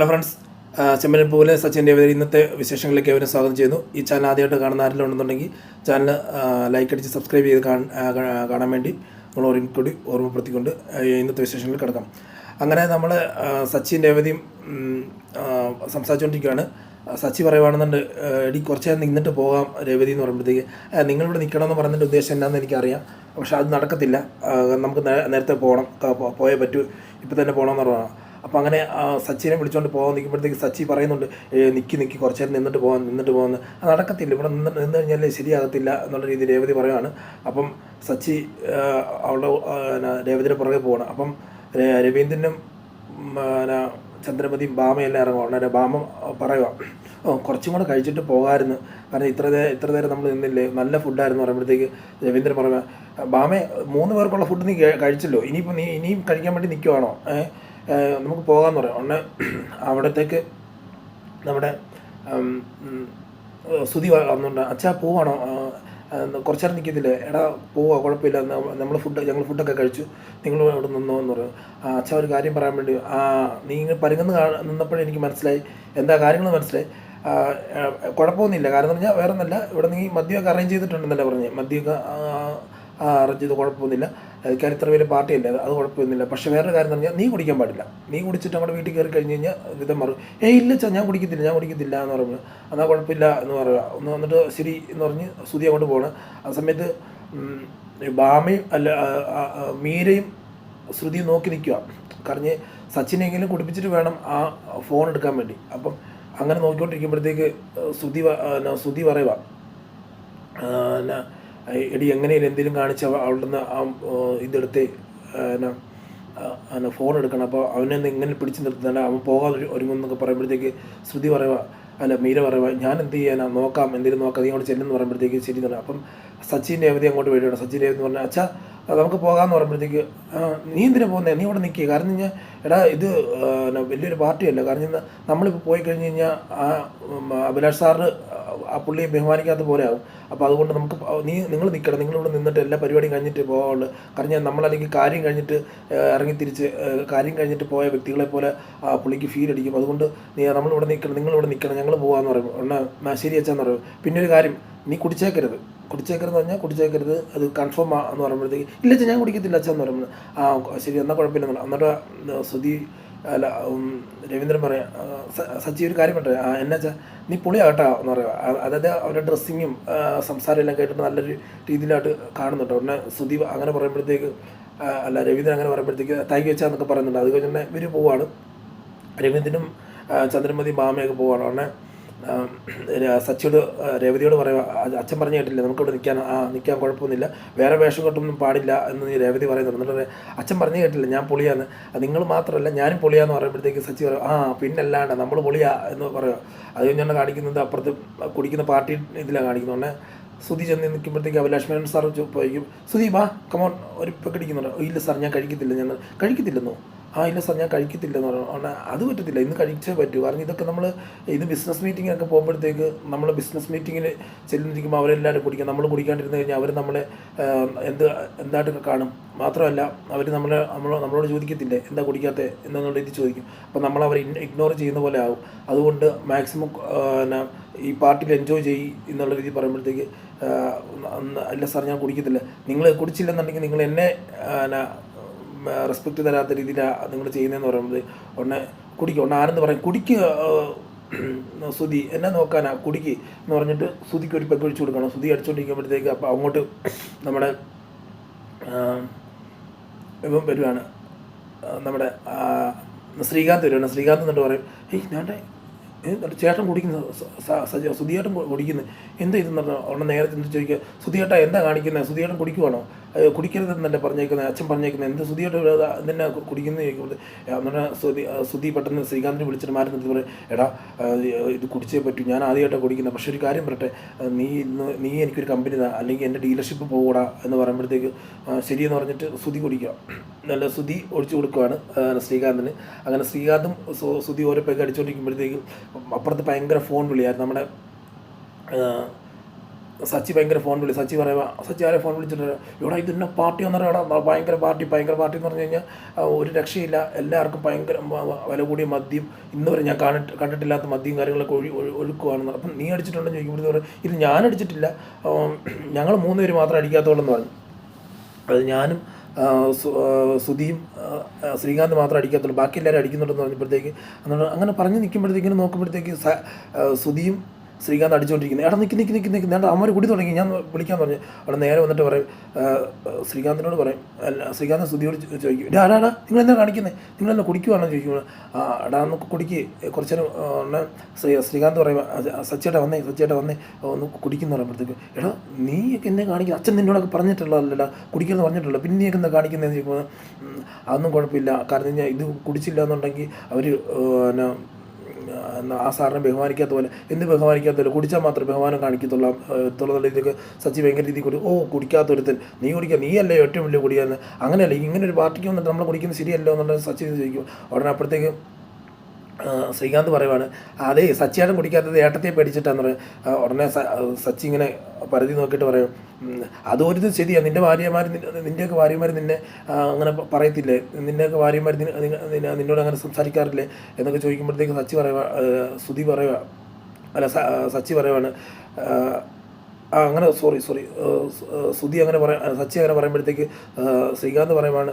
Hello friends, Chemmanam പോലെ സച്ചിൻ്റെ ഇന്നത്തെ വിശേഷങ്ങളിലേക്ക് അവരെ സ്വാഗതം ചെയ്യുന്നു. ഈ ചാനൽ ആദ്യമായിട്ട് കാണുന്ന ആരെങ്കിലും ഉണ്ടെന്നുണ്ടെങ്കിൽ ചാനൽ ലൈക്ക് അടിച്ച് സബ്സ്ക്രൈബ് ചെയ്ത് കാണാൻ വേണ്ടി നമ്മൾ കൂടി ഓർമ്മപ്പെടുത്തിക്കൊണ്ട് ഇന്നത്തെ വിശേഷങ്ങളിൽ കിടക്കാം. അങ്ങനെ നമ്മൾ സച്ചിൻ രേവതിയും സംസാരിച്ചുകൊണ്ടിരിക്കുകയാണ്. സച്ചി പറയുവാണെന്നുണ്ട്, എടി കുറച്ച് നേരം നിന്നിട്ട് പോകാം രേവതി എന്ന് പറയുമ്പോഴത്തേക്ക്, നിങ്ങളിവിടെ നിൽക്കണമെന്ന് പറയുന്നതിൻ്റെ ഉദ്ദേശം എന്താണെന്ന് എനിക്കറിയാം, പക്ഷെ അത് നടക്കത്തില്ല, നമുക്ക് നേരത്തെ പോകണം, പോയേ പറ്റൂ, ഇപ്പം തന്നെ പോകണമെന്ന് പറഞ്ഞാൽ. അപ്പോൾ അങ്ങനെ സച്ചിനെ വിളിച്ചുകൊണ്ട് പോകാൻ നിൽക്കുമ്പോഴത്തേക്ക് സച്ചി പറയുന്നുണ്ട്, നിൽക്കി കുറച്ച് നേരം നിന്നിട്ട് പോകുമെന്ന്. അത് നടക്കത്തില്ല, ഇവിടെ നിന്ന് കഴിഞ്ഞാൽ ശരിയാകത്തില്ല എന്നുള്ള രീതിയിൽ രേവതി പറയുകയാണ്. അപ്പം സച്ചി അവളുടെ രേവതിയുടെ പുറകെ പോകണം. അപ്പം രവീന്ദ്രനും ചന്ദ്രമതിയും ഭാമയെല്ലാം ഇറങ്ങും. ഉടനെ ഭാമ പറയുക, കുറച്ചും കൂടെ കഴിച്ചിട്ട് പോകാമായിരുന്നു, കാരണം ഇത്ര നേരം നമ്മൾ നിന്നില്ലേ, നല്ല ഫുഡായിരുന്നു പറയുമ്പോഴത്തേക്ക് രവീന്ദ്രൻ പറയുക, ഭാമയെ 3 പേർക്കുള്ള ഫുഡ് നീ കഴിച്ചല്ലോ, ഇനിയും കഴിക്കാൻ വേണ്ടി നിൽക്കുവാണോ, നമുക്ക് പോകാമെന്ന് പറയാം. ഉടനെ അവിടത്തേക്ക് നമ്മുടെ ശ്രുതി വന്നുകൊണ്ട്, അച്ഛാ പോവാണോ, കുറച്ച് നേരം നിൽക്കത്തില്ലേ, എടാ പോവാ, കുഴപ്പമില്ല, ഞങ്ങൾ ഫുഡൊക്കെ കഴിച്ചു, നിങ്ങൾ അവിടെ നിന്നോ എന്ന് പറയും. അച്ഛാ ഒരു കാര്യം പറയാൻ വേണ്ടി, നീ ഇങ്ങനെ പരുങ്ങുന്ന നിന്നപ്പോഴേ എനിക്ക് മനസ്സിലായി, എന്താ കാര്യങ്ങൾ മനസ്സിലായി, കുഴപ്പമൊന്നുമില്ല, കാരണം എന്ന് പറഞ്ഞാൽ വേറെ ഒന്നല്ല, ഇവിടെ നീ മദ്യമൊക്കെ അറേഞ്ച് ചെയ്തിട്ടുണ്ടെന്നല്ലേ പറഞ്ഞ്, മദ്യമൊക്കെ അറേഞ്ച് ചെയ്ത് കുഴപ്പമൊന്നുമില്ല, കാരണം ഇത്ര വലിയ പാർട്ടിയല്ലേ, അത് കുഴപ്പമൊന്നുമില്ല, പക്ഷേ വേറൊരു കാര്യം എന്ന് പറഞ്ഞാൽ നീ കുടിക്കാൻ പാടില്ല, നീ കുടിച്ചിട്ട് നമ്മുടെ വീട്ടിൽ കയറി കഴിഞ്ഞ് കഴിഞ്ഞാൽ വിധം മാറും. ഇല്ല ചാ, ഞാൻ കുടിക്കത്തില്ല എന്ന് പറഞ്ഞു. എന്നാൽ കുഴപ്പമില്ല എന്ന് പറയുക. ഒന്ന് വന്നിട്ട് ശരി എന്ന് പറഞ്ഞ് ശ്രുതി അങ്ങോട്ട് പോകണം. ആ സമയത്ത് ഭാമയും മീരയും ശ്രുതിയും നോക്കി നിൽക്കുക, കാരണം സച്ചിനെങ്കിലും കുടിപ്പിച്ചിട്ട് വേണം ആ ഫോൺ എടുക്കാൻ വേണ്ടി. അപ്പം അങ്ങനെ നോക്കിക്കൊണ്ടിരിക്കുമ്പോഴത്തേക്ക് ശ്രുതി പറയുക, എടി എങ്ങനെയും എന്തെങ്കിലും കാണിച്ച് അവളുടെ നിന്ന് ഇതെടുത്ത് ഫോൺ എടുക്കണം, അപ്പോൾ അവനെ എങ്ങനെ പിടിച്ച് നിർത്തുന്നുണ്ട്, അവൻ പോകാൻ ഒരുങ്ങുന്നൊക്കെ പറയുമ്പോഴത്തേക്ക് ശ്രുതി പറയുക, മീര പറയുക, ഞാൻ എന്ത് ചെയ്യാനാ, നോക്കാം, എന്തെങ്കിലും നോക്കാം, നീ അങ്ങോട്ട് ചെല്ലുമെന്ന് പറയുമ്പോഴത്തേക്ക് ശരി എന്ന് പറയാം. അപ്പം സച്ചിൻ രേവതി അങ്ങോട്ട് വരികയാണ്. സച്ചിൻ രേവതി എന്ന് പറഞ്ഞാൽ, അച്ഛാ നമുക്ക് പോകാമെന്ന് പറയുമ്പോഴത്തേക്ക്, നീ എന്തിനാ പോകുന്നത്, നീ ഇവിടെ നിൽക്കുക, കാരണം കഴിഞ്ഞാൽ എടാ ഇത് വലിയൊരു പാർട്ടിയല്ല, കാരണം നമ്മളിപ്പോൾ പോയി കഴിഞ്ഞ് കഴിഞ്ഞാൽ ആ അഭിലാഷ് സാറിന് ആ പുള്ളിയെ ബഹുമാനിക്കാത്ത പോലെ ആവും. അപ്പോൾ അതുകൊണ്ട് നമുക്ക് നിങ്ങൾ നിൽക്കണം, നിങ്ങളിവിടെ നിന്നിട്ട് എല്ലാ പരിപാടിയും കഴിഞ്ഞിട്ട് പോകാവുള്ളൂ, കാരണം നമ്മളല്ലെങ്കിൽ കാര്യം കഴിഞ്ഞിട്ട് പോയ വ്യക്തികളെ പോലെ ആ പുള്ളിക്ക് ഫീൽ അടിക്കും. അതുകൊണ്ട് നിങ്ങളിവിടെ നിൽക്കണം, ഞങ്ങൾ പോകാമെന്ന് പറയും. എന്നാൽ ശരി അച്ഛാന്ന് പറയും. പിന്നെ ഒരു കാര്യം, നീ കുടിച്ചേക്കരുത് കുടിച്ചേക്കരുത്, അത് കൺഫേം എന്ന് പറയുമ്പോഴത്തേക്ക്, ഇല്ല അച്ഛാ ഞാൻ കുടിക്കത്തില്ല അച്ഛാന്ന് പറയുന്നത്. ശരി എന്നാൽ കുഴപ്പമില്ല. എന്നിട്ട് ശ്രുതി രവീന്ദ്രൻ പറയാം, സച്ചി ഒരു കാര്യം പറ്റേ, എന്നാ വെച്ചാൽ നീ പൊളിയാകട്ടോ എന്ന് പറയുക. അതായത് അവരുടെ ഡ്രസ്സിങ്ങും സംസാരം എല്ലാം കേട്ടിട്ട് നല്ലൊരു രീതിയിലായിട്ട് കാണുന്നുണ്ട്. ഉടനെ ശ്രുതി അങ്ങനെ പറയുമ്പോഴത്തേക്ക്, രവീന്ദ്രൻ അങ്ങനെ പറയുമ്പോഴത്തേക്ക് താങ്ക് വെച്ചാന്നൊക്കെ പറയുന്നുണ്ട്. അത് കഴിഞ്ഞ് ഇവർ പോവാണ്, രവീന്ദ്രനും ചന്ദ്രമതിയും ഭാമയൊക്കെ പോവാണ്. ഉടനെ സച്ചിയോട് രേവതിയോട് പറയുക, അച്ഛൻ പറഞ്ഞു കേട്ടില്ല, നമുക്കിവിടെ നിൽക്കാൻ കുഴപ്പമൊന്നുമില്ല, വേറെ വേഷം കെട്ടൊന്നും പാടില്ല എന്ന് രേവതി പറയുന്നുണ്ട്. എന്നിട്ട് അച്ഛൻ പറഞ്ഞു കേട്ടില്ല, ഞാൻ പൊളിയാന്ന്, നിങ്ങൾ മാത്രമല്ല ഞാനും പൊളിയാന്ന് പറയുമ്പോഴത്തേക്ക് സച്ചി പറയും, പിന്നല്ലാണ്ട് നമ്മൾ പൊളിയാ എന്ന് പറയുക. അത് കഴിഞ്ഞാണ് കാണിക്കുന്നത് അപ്പുറത്ത് കുടിക്കുന്ന പാർട്ടി ഇതിലാണ് കാണിക്കുന്നത്. ഉടനെ ശ്രുതി ചെന്ന് നിൽക്കുമ്പോഴത്തേക്ക് ലക്ഷ്മണൻ സാർ ചോദിക്കും, ശ്രുതി വാ കമോൺ, ഒരു ഇപ്പം കടിക്കുന്നുണ്ട്. ഇല്ല സാർ ഞാൻ കഴിക്കത്തില്ലെന്നോ, ഇല്ല സാർ ഞാൻ കഴിക്കത്തില്ലെന്ന് പറഞ്ഞു. അത് പറ്റത്തില്ല, ഇന്ന് കഴിച്ചേ പറ്റൂ, കാരണം ഇതൊക്കെ ഇത് ബിസിനസ് മീറ്റിങ്ങിനൊക്കെ പോകുമ്പോഴത്തേക്ക് നമ്മൾ ബിസിനസ് മീറ്റിങ്ങിന് ചെല്ലുന്നിരിക്കുമ്പോൾ അവരെല്ലാവരും കുടിക്കുക, നമ്മൾ കുടിക്കാണ്ടിരുന്ന് കഴിഞ്ഞാൽ അവർ നമ്മളെ എന്തായിട്ടൊക്കെ കാണും. മാത്രമല്ല അവർ നമ്മളോട് ചോദിക്കത്തില്ലേ എന്താ കുടിക്കാത്തത് എന്നുള്ള രീതി ചോദിക്കും. അപ്പോൾ നമ്മളവർ ഇഗ്നോർ ചെയ്യുന്ന പോലെ ആകും. അതുകൊണ്ട് മാക്സിമം ഈ പാർട്ടിയിൽ എൻജോയ് എന്നുള്ള രീതി പറയുമ്പോഴത്തേക്ക്, അല്ല സാർ ഞാൻ കുടിക്കത്തില്ല, നിങ്ങൾ കുടിച്ചില്ലെന്നുണ്ടെങ്കിൽ നിങ്ങൾ എന്നെ റെസ്പെക്റ്റ് തരാത്ത രീതിയിലാണ് നിങ്ങൾ ചെയ്യുന്നതെന്ന് പറയുന്നത്. ഉടനെ ആരെന്ന് പറയും, കുടിക്കുക ശ്രുതി എന്നെ നോക്കാനാ, കുടിക്ക് എന്ന് പറഞ്ഞിട്ട് ശ്രുതിക്ക് ഒരു പെഗ് ഒഴിച്ചു കൊടുക്കണം. ശ്രുതി അടിച്ചുകൊണ്ടിരിക്കുമ്പോഴത്തേക്ക് അപ്പോൾ അങ്ങോട്ട് നമ്മുടെ ഇപ്പം വരുവാണ്, നമ്മുടെ ശ്രീകാന്ത് വരുവാണ്. ശ്രീകാന്ത് എന്നിട്ട് പറയും, ചേട്ടൻ കുടിക്കുന്നു, സുധിയേട്ടൻ കുടിക്കുന്നു, എന്താ ഇതെന്ന് പറഞ്ഞാൽ ഉടനെ നേരത്തെ ചോദിക്കുക, സുധിയേട്ടാ എന്താ കാണിക്കുന്നത്, സുധിയേട്ടൻ കുടിക്കുവാണോ, കുടിക്കരുതെന്നല്ലേ പറഞ്ഞേക്കുന്നത്, അച്ഛൻ പറഞ്ഞേക്കുന്നത്, എന്ത് സുധിയേട്ടൻ എന്തിനാ കുടിക്കുന്നത് ചോദിക്കുന്നത്. എന്നിട്ട് ശ്രുതി പെട്ടെന്ന് ശ്രീകാന്തിനെ വിളിച്ചിട്ട് മാറി നിർത്തി പറയും, എടാ ഇത് കുടിച്ചേ പറ്റൂ, ഞാൻ ആദ്യമായിട്ടാണ് കുടിക്കുന്നത്, പക്ഷേ ഒരു കാര്യം പറയട്ടെ, നീ എനിക്കൊരു കമ്പനി താ, അല്ലെങ്കിൽ എൻ്റെ ഡീലർഷിപ്പ് പോകൂടാ എന്ന് പറയുമ്പോഴത്തേക്ക് ശരിയെന്ന് പറഞ്ഞിട്ട് ശ്രുതി കുടിക്കുക. നല്ല ശ്രുതി ഒഴിച്ചു കൊടുക്കുകയാണ് ശ്രീകാന്തിന്. അങ്ങനെ ശ്രീകാന്തും ശ്രുതി ഓരോ പേക്ക് അടിച്ചുകൊണ്ടിരിക്കുമ്പോഴത്തേക്കും അപ്പുറത്ത് ഭയങ്കര ഫോൺ വിളിയായിരുന്നു. നമ്മുടെ സച്ചി ഭയങ്കര ഫോൺ വിളി. സച്ചി പറയുക, സച്ചി ആരെ ഫോൺ വിളിച്ചിട്ട് ഇവിടെ ഇതിന്നെ പാർട്ടി വന്നിട്ട് ഭയങ്കര പാർട്ടി എന്ന് പറഞ്ഞു കഴിഞ്ഞാൽ ഒരു രക്ഷയില്ല. എല്ലാവർക്കും ഭയങ്കര വില കൂടിയ മദ്യം ഇന്ന് വരെ ഞാൻ കണ്ടിട്ടില്ലാത്ത മദ്യം കാര്യങ്ങളൊക്കെ ഒഴുക്കുവാണെന്ന്. അപ്പം നീ അടിച്ചിട്ടുണ്ടെന്ന് ചോദിക്കുമ്പോഴത്തേക്ക് പറയും ഇത് ഞാൻ അടിച്ചിട്ടില്ല, ഞങ്ങൾ 3 പേര് മാത്രം അടിക്കാത്തോളെന്ന് പറഞ്ഞു. അത് ഞാനും സുധിയും ശ്രീകാന്ത് മാത്രം അടിക്കാത്തുള്ളൂ, ബാക്കി എല്ലാവരും അടിക്കുന്നുണ്ടെന്ന് പറഞ്ഞപ്പോഴത്തേക്ക് അങ്ങനെ പറഞ്ഞ് നിൽക്കുമ്പോഴത്തേക്കിന് നോക്കുമ്പോഴത്തേക്ക് സുധിയും ശ്രീകാന്ത് അടിച്ചുകൊണ്ടിരിക്കുന്നത്. എടാ നിൽക്കി ഞാൻ അമ്മ കുടി തുടങ്ങി. ഞാൻ വിളിക്കാൻ പറഞ്ഞു. അവിടെ നേരെ വന്നിട്ട് പറയും, ശ്രീകാന്തിനോട് പറയും, അല്ല ശ്രീകാന്ത് സുധിയോട് ചോദിക്കും, ആടാ നിങ്ങളെന്താ കാണിക്കുന്നത്, നിങ്ങളെന്താ കുടിക്കുവാണോ ചോദിക്കുമ്പോൾ, എടാ നമുക്ക് കുടിക്ക് കുറച്ച് നേരം. ശ്രീകാന്ത് പറയും, സച്ചിയേട്ടാ വന്നേ ഒന്ന് കുടിക്കുന്നു പറയുമ്പോഴത്തേക്ക്, എടാ നീയൊക്കെ എന്നെ കാണിക്കുക, അച്ഛൻ നിന്നോടൊക്കെ പറഞ്ഞിട്ടുള്ളതല്ലടാ കുടിക്കുമെന്ന് പറഞ്ഞിട്ടുള്ളൂ, പിന്നെയൊക്കെ എന്താ കാണിക്കുന്നതെന്ന് ചോദിക്കുമ്പോൾ അതൊന്നും കുഴപ്പമില്ല, കാരണം ഇത് കുടിച്ചില്ല എന്നുണ്ടെങ്കിൽ അവർ ആ സാറിനെ ബഹുമാനിക്കാത്ത പോലെ, എന്ത് ബഹുമാനിക്കാത്ത പോലെ, കുടിച്ചാൽ മാത്രമേ ബഹുമാനം കാണിക്കത്തുള്ള രീതിക്ക് സച്ചി ഭയങ്കര രീതിയിൽ കുടിക്കാത്തൊരുത്തൻ, നീ അല്ലേ ഏറ്റവും വലിയ കുടിയാന്ന്, അങ്ങനെയല്ല ഇങ്ങനെ ഒരു പാർട്ടിക്ക് വന്നിട്ട് നമ്മൾ കുടിക്കുന്നത് ശരിയല്ലോ എന്നുള്ളത് സച്ചി ചോദിക്കും. ഉടനെ അപ്പോഴത്തേക്ക് ശ്രീകാന്ത് പറയുവാണ്, അതേ സച്ചിയാട്ടൻ കുടിക്കാത്തത് ഏട്ടത്തെ പേടിച്ചിട്ടാന്ന് പറയും. ഉടനെ സച്ചി ഇങ്ങനെ പരിധി നോക്കിയിട്ട് പറയും, അതൊരു ശരിയാണ്, നിൻ്റെയൊക്കെ ഭാര്യമാർ നിന്നെ അങ്ങനെ പറയത്തില്ലേ, നിൻ്റെയൊക്കെ ഭാര്യമാർ നിന്നോട് അങ്ങനെ സംസാരിക്കാറില്ലേ എന്നൊക്കെ ചോദിക്കുമ്പോഴത്തേക്ക് സച്ചി പറയുവാണ് അങ്ങനെ സോറി സുധി അങ്ങനെ സച്ചി അങ്ങനെ പറയുമ്പോഴത്തേക്ക് ശ്രീകാന്ത് പറയുവാണ്,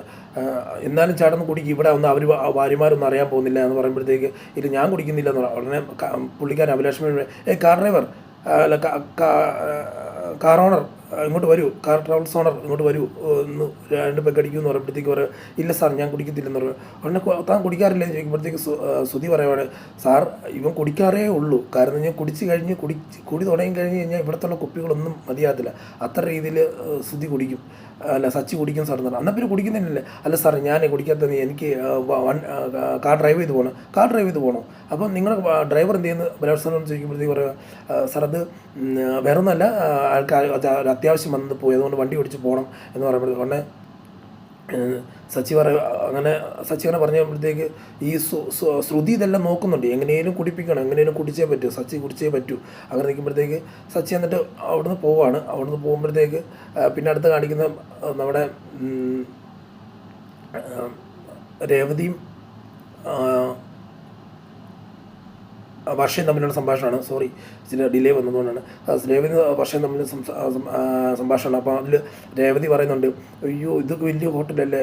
എന്നാലും ചേട്ടൻ കുടിക്കും, ഇവിടെ ഒന്ന് അവർ ഭാര്യമാരൊന്നും അറിയാൻ പോകുന്നില്ല എന്ന് പറയുമ്പോഴത്തേക്ക് ഇത് ഞാൻ കുടിക്കുന്നില്ല എന്ന് പറയാം. ഉടനെ പുള്ളിക്കാരൻ അഭിലാഷ് കാർ ഡ്രൈവർ അല്ല കാർ ഓണർ ഇങ്ങോട്ട് വരൂ, കാർ ട്രാവൽസ് ഓണർ ഇങ്ങോട്ട് വരൂ, ഒന്ന് 2 പെഗ് അടിക്കുമെന്ന് പറയുമ്പോഴത്തേക്ക് പറയാം, ഇല്ല സാർ ഞാൻ കുടിക്കത്തില്ലെന്ന് പറയും. ഉടനെ താൻ കുടിക്കാറില്ലെന്ന് ചോദിക്കുമ്പോഴത്തേക്ക് സുധി പറയുവാണ്, സാർ ഇവൻ കുടിക്കാറേ ഉള്ളൂ, കാരണം ഞാൻ കുടി തുടങ്ങി കഴിഞ്ഞാൽ ഇവിടത്തുള്ള കുപ്പികളൊന്നും മതിയാകത്തില്ല, അത്ര രീതിയിൽ സുധി കുടിക്കും, അല്ല സച്ചി കുടിക്കും സാർ എന്ന് പറഞ്ഞു. എന്നാൽ പിന്നെ കുടിക്കുന്നില്ലല്ലേ, അല്ല സാർ ഞാൻ കുടിക്കാത്തത് എനിക്ക് കാർ ഡ്രൈവ് ചെയ്ത് പോകണം, അപ്പം നിങ്ങളുടെ ഡ്രൈവർ എന്ത് ചെയ്യുന്നു ബലാത്സംഗം ചോദിക്കുമ്പോഴത്തേക്ക് പറയുക, സാർ അത് വേറെ ഒന്നുമല്ല, ആൾക്കാർ അത്യാവശ്യം വന്നത് പോയി, അതുകൊണ്ട് വണ്ടി ഓടിച്ച് പോകണം എന്ന് പറയുമ്പോഴത്തേക്ക് ഉടനെ സച്ചി അങ്ങനെ പറഞ്ഞപ്പോഴത്തേക്ക് ഈ ശ്രുതി ഇതെല്ലാം നോക്കുന്നുണ്ട്, എങ്ങനെയും കുടിപ്പിക്കണം, എങ്ങനെയും കുടിച്ചേ പറ്റൂ, സച്ചി കുടിച്ചേ പറ്റൂ. അങ്ങനെ നിൽക്കുമ്പോഴത്തേക്ക് സച്ചി എന്നിട്ട് അവിടുന്ന് പോകുമ്പോഴത്തേക്ക് പിന്നെ അടുത്ത് കാണിക്കുന്ന നമ്മുടെ രേവതിയും വർഷയും തമ്മിലുള്ള സംഭാഷണമാണ്. സോറി ചില ഡിലേ വന്നതുകൊണ്ടാണ്. രേവതി വർഷയും തമ്മിൽ സംഭാഷണമാണ്. അപ്പോൾ അതിൽ രേവതി പറയുന്നുണ്ട്, അയ്യോ ഇതൊക്കെ വലിയ ഹോട്ടലല്ലേ,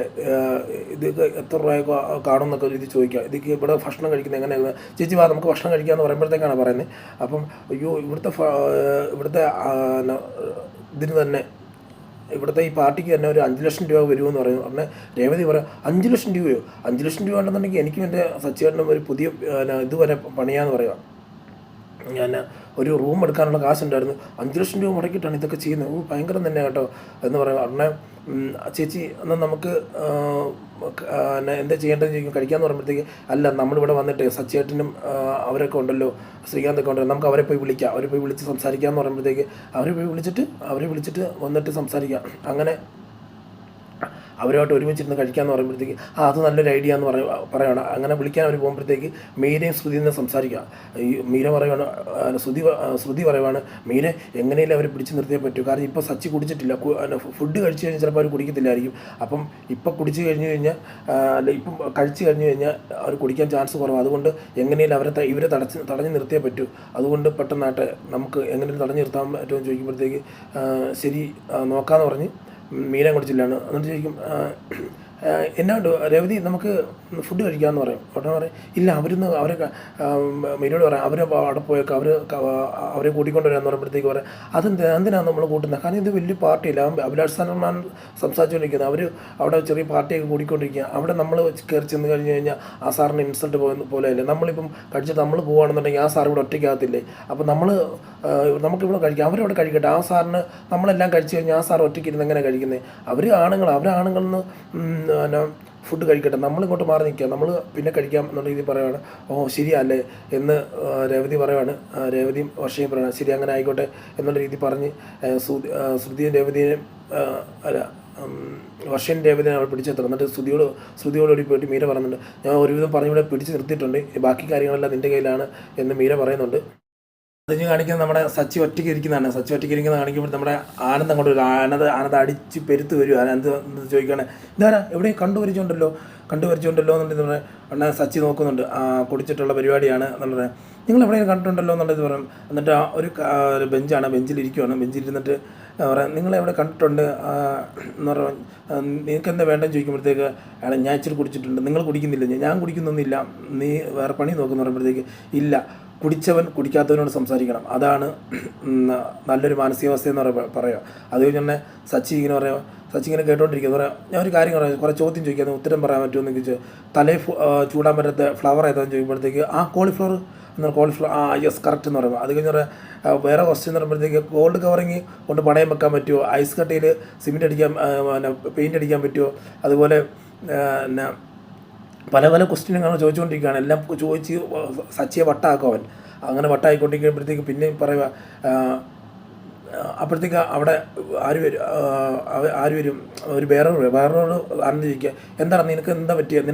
ഇതൊക്കെ എത്ര രൂപയൊക്കെ കാണുമെന്നൊക്കെ ഇത് ചോദിക്കുക, ഇതൊക്കെ ഇവിടെ ഭക്ഷണം കഴിക്കുന്നത് എങ്ങനെയാണ്, ചേച്ചി നമുക്ക് ഭക്ഷണം കഴിക്കാമെന്ന് പറയുമ്പോഴത്തേക്കാണ് പറയുന്നത്. അപ്പം അയ്യോ ഇവിടുത്തെ ഇതിന് തന്നെ ഇവിടുത്തെ ഈ പാർട്ടിക്ക് തന്നെ ഒരു 5 ലക്ഷം രൂപ വരുമെന്ന് പറയും. ഉടനെ രേവതി പറയാം, 5 ലക്ഷം രൂപയോ, 5 ലക്ഷം രൂപ ഉണ്ടെന്നുണ്ടെങ്കിൽ എനിക്കും എൻ്റെ സച്ചിയേട്ടനും ഒരു പുതിയ ഇതുവരെ പണിയാന്ന് പറയുക, ഞാൻ ഒരു റൂം എടുക്കാനുള്ള കാശുണ്ടായിരുന്നു, 5 ലക്ഷം രൂപ മുടക്കിയിട്ടാണ് ഇതൊക്കെ ചെയ്യുന്നത്, ഭയങ്കരം തന്നെ കേട്ടോ എന്ന് പറയുക. ഉടനെ ചേച്ചി എന്നാൽ നമുക്ക് എന്താ ചെയ്യേണ്ടതെന്ന് ചോദിക്കും, കഴിക്കാമെന്ന് പറയുമ്പോഴത്തേക്ക്, അല്ല നമ്മളിവിടെ വന്നിട്ട് സച്ചിയേട്ടനും അവരൊക്കെ ഉണ്ടല്ലോ, ശ്രീകാന്തൊക്കെ ഉണ്ടല്ലോ, നമുക്ക് അവരെ പോയി വിളിച്ച് സംസാരിക്കാമെന്ന് പറയുമ്പോഴത്തേക്ക് അവരെ വിളിച്ചിട്ട് വന്നിട്ട് സംസാരിക്കാം, അങ്ങനെ അവരുമായിട്ട് ഒരുമിച്ചിരുന്ന് കഴിക്കാമെന്ന് പറയുമ്പോഴത്തേക്ക് അത് നല്ലൊരു ഐഡിയ എന്ന് പറയുകയാണ്. അങ്ങനെ വിളിക്കാൻ അവർ പോകുമ്പോഴത്തേക്ക് മീരയും ശ്രുതിയും സംസാരിക്കുക. ഈ മീര പറയുകയാണ്, ശ്രുതി പറയുവാണ്, മീര എങ്ങനെയും അവർ പിടിച്ച് നിർത്തിയേ പറ്റൂ, കാരണം ഇപ്പോൾ സച്ചി കുടിച്ചിട്ടില്ല, ഫുഡ് കഴിച്ചു കഴിഞ്ഞാൽ ചിലപ്പോൾ അവർ കുടിക്കത്തില്ലായിരിക്കും, അപ്പം ഇപ്പം കുടിച്ചു കഴിഞ്ഞ് കഴിഞ്ഞാൽ ഇപ്പം കഴിച്ചു കഴിഞ്ഞ് കഴിഞ്ഞാൽ അവർ കുടിക്കാൻ ചാൻസ് കുറവാണ്, അതുകൊണ്ട് എങ്ങനെയും ഇവരെ തടഞ്ഞു നിർത്തിയേ പറ്റൂ, അതുകൊണ്ട് പെട്ടെന്നായിട്ട് നമുക്ക് എങ്ങനെയും തടഞ്ഞു നിർത്താൻ പറ്റുമെന്ന് ചോദിക്കുമ്പോഴത്തേക്ക് ശരി നോക്കാമെന്ന് പറഞ്ഞ് മീന കുടിച്ചില്ലാണ്. എന്നിട്ട് ചോദിക്കും, എന്നാ ഉണ്ട് രേവതി നമുക്ക് ഫുഡ് കഴിക്കാമെന്ന് പറയും. ഉടനെ പറയും, ഇല്ല അവരെ മീനോട് പറയാം, അവിടെ പോയേക്കാം, അവരെ കൂട്ടിക്കൊണ്ട് വരാമെന്ന് പറയുമ്പോഴത്തേക്ക് പറയാം, എന്തിനാണ് നമ്മൾ കൂട്ടുന്നത്, കാരണം ഇത് വലിയ പാർട്ടിയില്ല, അഭിലാഷ് സാറിനാണ് സംസാരിച്ചുകൊണ്ടിരിക്കുന്നത്, അവിടെ ചെറിയ പാർട്ടിയൊക്കെ കൂടിക്കൊണ്ടിരിക്കുക, അവിടെ നമ്മൾ കയറി ചെന്ന് കഴിഞ്ഞ് കഴിഞ്ഞാൽ ആ സാറിന് ഇൻസൾട്ട് പോലെയല്ലേ, നമ്മളിപ്പം കഴിച്ചിട്ട് നമ്മൾ പോകുകയാണെന്നുണ്ടെങ്കിൽ ആ സാർ ഇവിടെ ഒറ്റയ്ക്കാകത്തില്ലേ, അപ്പം നമുക്കിവിടെ കഴിക്കാം, അവരവിടെ കഴിക്കട്ടെ, ആ സാറിന് നമ്മളെല്ലാം കഴിച്ചു കഴിഞ്ഞാൽ ആ സാർ ഒറ്റയ്ക്കിരുന്ന് എങ്ങനെ കഴിക്കുന്നത്, അവരാണുങ്ങളെന്ന് ഫുഡ് കഴിക്കട്ടെ, നമ്മളിങ്ങോട്ട് മാറി നിൽക്കുക, നമ്മൾ പിന്നെ കഴിക്കാം എന്നുള്ള രീതിയിൽ പറയുകയാണ്. ശരിയല്ലേ എന്ന് രേവതി പറയുകയാണ്. രേവതിയും വർഷയും പറയുകയാണ്, ശരി അങ്ങനെ ആയിക്കോട്ടെ എന്നുള്ള രീതി പറഞ്ഞ് ശ്രുതിയും രേവതിയും വർഷയും രേവതിനെ അവൾ പിടിച്ചെത്തണം. എന്നിട്ട് ശ്രുതിയോടുകൂടി പോയിട്ട് മീര പറയുന്നുണ്ട്, ഞാൻ ഒരുവിധം പറഞ്ഞിവിടെ പിടിച്ച് നിർത്തിയിട്ടുണ്ട്, ബാക്കി കാര്യങ്ങളെല്ലാം നിൻ്റെ കയ്യിലാണ് എന്ന് മീര പറയുന്നുണ്ട്. അത് കാണിക്കുന്നത് നമ്മുടെ സച്ചി ഒറ്റയ്ക്ക് ഇരിക്കുന്നതാണ്. സച്ചി ഒറ്റയ്ക്ക് ഇരിക്കുന്നത് കാണിക്കുമ്പോൾ നമ്മുടെ ആനന്ദം കൊണ്ട് വരും. ആനന്ദം അടിച്ച് പെരുത്ത് വരും. ആനന്ദ് ചോദിക്കുകയാണ്, ഇതാരാ എവിടെയും കണ്ടുപരിച്ചുണ്ടല്ലോ എന്നുള്ളത് നമ്മുടെ അണ്ണ സച്ചി നോക്കുന്നുണ്ട്. കുടിച്ചിട്ടുള്ള പരിപാടിയാണ് എന്നുള്ളത്. നിങ്ങൾ എവിടെയും കണ്ടിട്ടുണ്ടല്ലോ എന്നുള്ളത് പറയും. എന്നിട്ട് ഒരു ബെഞ്ചാണ്, ബെഞ്ചിലിരിക്കുകയാണ്. ബെഞ്ചിലിരുന്നിട്ട് പറയാം, നിങ്ങളെവിടെ കണ്ടിട്ടുണ്ട് എന്ന് പറഞ്ഞാൽ നിങ്ങൾക്ക് എന്താ വേണ്ടെന്ന് ചോദിക്കുമ്പോഴത്തേക്ക് ഞാൻ ഇച്ചിരി കുടിച്ചിട്ടുണ്ട്. നിങ്ങൾ കുടിക്കുന്നില്ല. ഞാൻ കുടിക്കുന്നൊന്നുമില്ല, നീ വേറെ പണി നോക്കുന്നു പറയുമ്പോഴത്തേക്ക് ഇല്ല, കുടിച്ചവൻ കുടിക്കാത്തവനോട് സംസാരിക്കണം, അതാണ് നല്ലൊരു മാനസികാവസ്ഥ എന്ന് പറയുക. അത് കഴിഞ്ഞ് തന്നെ സച്ചി ഇങ്ങനെ കേട്ടോണ്ടിരിക്കുന്നത് പറയാം, ഞാൻ ഒരു കാര്യം പറയാം, കുറേ ചോദ്യം ചോദിക്കാതെ ഉത്തരം പറയാൻ പറ്റുമെന്ന് ചോദിച്ചു. ചൂടാൻ പറ്റാത്ത ഫ്ലവർ ഏതാണെന്ന് ചോദിക്കുമ്പോഴത്തേക്ക് കോളിഫ്ലവർ യെസ് കറക്റ്റ് എന്ന് പറയുമ്പോൾ അത് കഴിഞ്ഞ് വേറെ ക്വസ്റ്റ്യൻ എന്ന് പറയുമ്പോഴത്തേക്ക് ഗോൾഡ് കവറിങ് കൊണ്ട് പണയം വെക്കാൻ പറ്റുമോ, ഐസ് കട്ടയിൽ സിമെൻറ്റ് അടിക്കാൻ പെയിൻറ്റ് അടിക്കാൻ പറ്റുമോ, അതുപോലെ പിന്നെ പല ക്വസ്റ്റ്യനുകളാണ് ചോദിച്ചുകൊണ്ടിരിക്കുകയാണ്. എല്ലാം ചോദിച്ച് സച്ചിയെ വട്ടാക്കും അവൻ. അങ്ങനെ വട്ടായിക്കൊണ്ടിരിക്കുമ്പോഴത്തേക്ക് പിന്നെ പറയുക, അപ്പോഴത്തേക്ക് അവിടെ ആര് വരും ഒരു വേറൊരു ആനന്ദ് ചോദിക്കുക, എന്താണ് നിനക്ക് എന്താ പറ്റിയത്,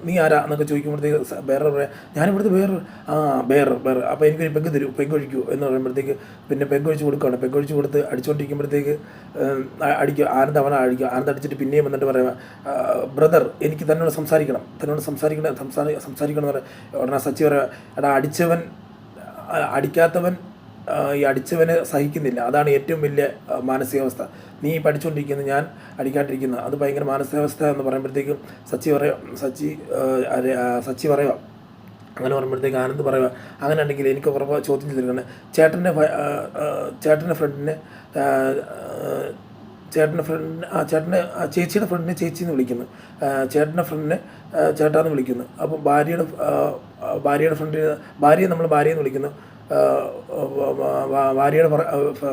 നീ ആരാ എന്നൊക്കെ ചോദിക്കുമ്പോഴത്തേക്ക് വേറെ പറയാം, ഞാനിവിടുത്തെ വേറെ അപ്പോൾ എനിക്കൊരു പെഗ് തരൂ, പെഗ് ഒഴിക്കൂ എന്ന് പറയുമ്പോഴത്തേക്ക് പിന്നെ പെഗ് ഒഴിച്ച് കൊടുക്കുകയാണ്. പെഗ് ഒഴിച്ച് കൊടുത്ത് അടിച്ചുകൊണ്ടിരിക്കുമ്പോഴത്തേക്ക് അടിക്കുക. ആനന്ദ് അടിച്ചിട്ട് പിന്നെയും വന്നിട്ട് പറയുക, ബ്രദർ എനിക്ക് തന്നോട് സംസാരിക്കണം എന്ന് പറയാം. ഉടനെ സച്ചി പറയുക, എടാ അടിക്കാത്തവൻ ഈ അടിച്ചവനെ സഹിക്കുന്നില്ല, അതാണ് ഏറ്റവും വലിയ മാനസികാവസ്ഥ. നീ പഠിച്ചുകൊണ്ടിരിക്കുന്നത്, ഞാൻ അടിക്കാണ്ടിരിക്കുന്നത്, അത് ഭയങ്കര മാനസികാവസ്ഥ എന്ന് പറയുമ്പോഴത്തേക്കും സച്ചി പറയുക. അങ്ങനെ പറയുമ്പോഴത്തേക്ക് ആനന്ദ് പറയുക, അങ്ങനെ ഉണ്ടെങ്കിൽ എനിക്ക് ഉറപ്പ് ചോദ്യം ചെയ്തിരിക്കുന്നത് ചേച്ചിയുടെ ഫ്രണ്ടിനെ ചേച്ചിന്ന് വിളിക്കുന്നു, ചേട്ടൻ്റെ ഫ്രണ്ടിനെ ചേട്ടാന്ന് വിളിക്കുന്നു. അപ്പോൾ ഭാര്യയെ നമ്മൾ ഭാര്യയെന്ന് വിളിക്കുന്നു, ഭാര്യയുടെ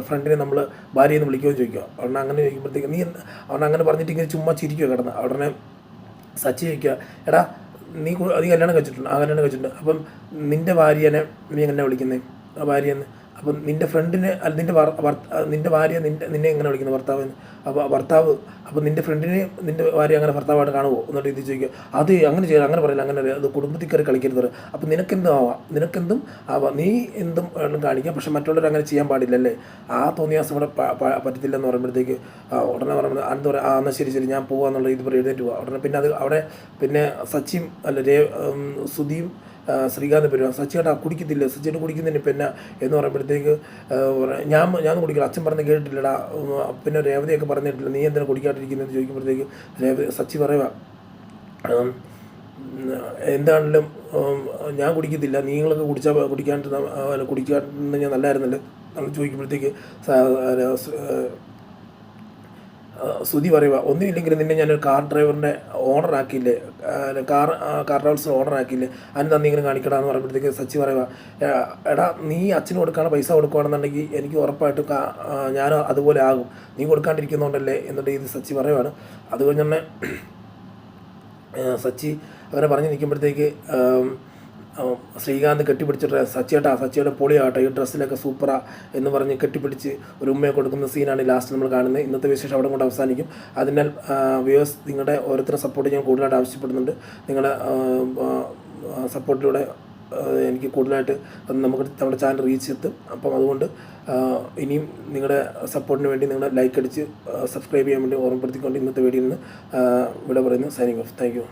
ഫ്രണ്ടിനെ നമ്മൾ ഭാര്യയെന്ന് വിളിക്കുകയും ചോദിക്കുക. ഉടനെ അങ്ങനെ ചോദിക്കുമ്പോഴത്തേക്ക് അങ്ങനെ പറഞ്ഞിട്ട് ഇങ്ങനെ ചുമ്മാ ചിരിക്കുക കിടന്ന്. ഉടനെ സച്ചി ചോദിക്കുക, എടാ നീ കല്യാണം കഴിച്ചിട്ടുണ്ട്, അപ്പം നിൻ്റെ ഭാര്യനെ നീ എങ്ങനെ വിളിക്കുന്നത് ഭാര്യയെന്ന്? അപ്പം നിൻ്റെ ഫ്രണ്ടിനെ നിൻ്റെ ഭാര്യ നിന്നെ എങ്ങനെ വിളിക്കുന്നത് ഭർത്താവിന്? അപ്പോൾ ഭർത്താവ്, അപ്പം നിൻ്റെ ഫ്രണ്ടിനെ നിൻ്റെ ഭാര്യ അങ്ങനെ ഭർത്താവായിട്ട് കാണുമോ എന്നിട്ട് ഇത് ചോദിക്കുക. അത് അങ്ങനെ ചെയ്യണം, അങ്ങനെ പറയില്ല, അങ്ങനെ അത് കുടുംബത്തിൽ കയറി കളിക്കരുത് പറയും. അപ്പം നിനക്കെന്തും ആവാം, നീ എന്തും കാണിക്കാം, പക്ഷെ മറ്റുള്ളവർ അങ്ങനെ ചെയ്യാൻ പാടില്ലല്ലേ, ആ തോന്നിയാസം ഇവിടെ പറ്റത്തില്ലെന്ന് പറയുമ്പോഴത്തേക്ക് ഉടനെ പറയുമ്പോൾ അന്ന് പറയാം, എന്നാൽ ശരി ഞാൻ പോകാമെന്നുള്ള ഇത് എഴുന്നേറ്റ് പോവാം. ഉടനെ പിന്നെ അവിടെ പിന്നെ സച്ചിയും സുധിയും ശ്രീകാന്ത് വരും. സച്ചിയേട്ടാ കുടിക്കത്തില്ല, സച്ചിയേട്ട് കുടിക്കുന്നതിന് പിന്നെ എന്ന് പറയുമ്പോഴത്തേക്ക് ഞാൻ കുടിക്കില്ല, അച്ഛൻ പറഞ്ഞ് കേട്ടിട്ടില്ലടാ, പിന്നെ രേവതിയൊക്കെ പറഞ്ഞിട്ടില്ല, നീ എന്തിനാ കുടിക്കാണ്ടിരിക്കുന്നതെന്ന് ചോദിക്കുമ്പോഴത്തേക്ക് സച്ചി പറയുക, എന്താണെങ്കിലും ഞാൻ കുടിക്കത്തില്ല, നിങ്ങളൊക്കെ കുടിക്കാണ്ട് ഞാൻ നല്ലായിരുന്നല്ലോ എന്ന് ചോദിക്കുമ്പോഴത്തേക്ക് സുധി പറയുക, ഒന്നുമില്ലെങ്കിലും നിന്നെ ഞാനൊരു കാർ ഡ്രൈവറിൻ്റെ ഓർഡർ ആക്കിയില്ലേ, കാർ ഡ്രൈവേഴ്സിന് ഓർഡർ ആക്കിയില്ലേ, അതിന് തന്നെ ഇങ്ങനെ കാണിക്കണമെന്ന് പറയുമ്പോഴത്തേക്ക് സച്ചി പറയുക, എടാ നീ അച്ഛന് കൊടുക്കാണ് പൈസ കൊടുക്കുകയാണെന്നുണ്ടെങ്കിൽ എനിക്ക് ഉറപ്പായിട്ടും ഞാൻ അതുപോലെ ആകും, നീ കൊടുക്കാണ്ടിരിക്കുന്നതുകൊണ്ടല്ലേ എന്നിട്ട് ഇത് സച്ചി പറയുവാണ്. അത് കഴിഞ്ഞ് തന്നെ സച്ചി അങ്ങനെ പറഞ്ഞ് നിൽക്കുമ്പോഴത്തേക്ക് ശ്രീകാന്ത് കെട്ടിപ്പിടിച്ചിട്ട് സച്ചിയുടെ പൊളിയാട്ടോ, ഈ ഡ്രസ്സിലൊക്കെ സൂപ്പറാ എന്ന് പറഞ്ഞ് കെട്ടിപ്പിടിച്ച് ഒരു ഉമ്മയെ കൊടുക്കുന്ന സീനാണ് ലാസ്റ്റ് നമ്മൾ കാണുന്നത്. ഇന്നത്തെ വിശേഷം അവിടെ കൊണ്ട് അവസാനിക്കും. അതിനാൽ വ്യൂവേഴ്സ്, നിങ്ങളുടെ ഓരോരുത്തരുടെ സപ്പോർട്ട് ഞാൻ കൂടുതലായിട്ട് ആവശ്യപ്പെടുന്നുണ്ട്. നിങ്ങളുടെ സപ്പോർട്ടിലൂടെ എനിക്ക് കൂടുതലായിട്ട് നമുക്ക് നമ്മുടെ ചാനൽ റീച്ച് എത്തും. അപ്പം അതുകൊണ്ട് ഇനിയും നിങ്ങളുടെ സപ്പോർട്ടിന് വേണ്ടി നിങ്ങളുടെ ലൈക്ക് അടിച്ച് സബ്സ്ക്രൈബ് ചെയ്യാൻ വേണ്ടി ഓർമ്മപ്പെടുത്തിക്കൊണ്ട് ഇന്നത്തെ വീഡിയോയിൽ നിന്ന് ഇവിടെ പറയുന്നു. Signing off. Thank you.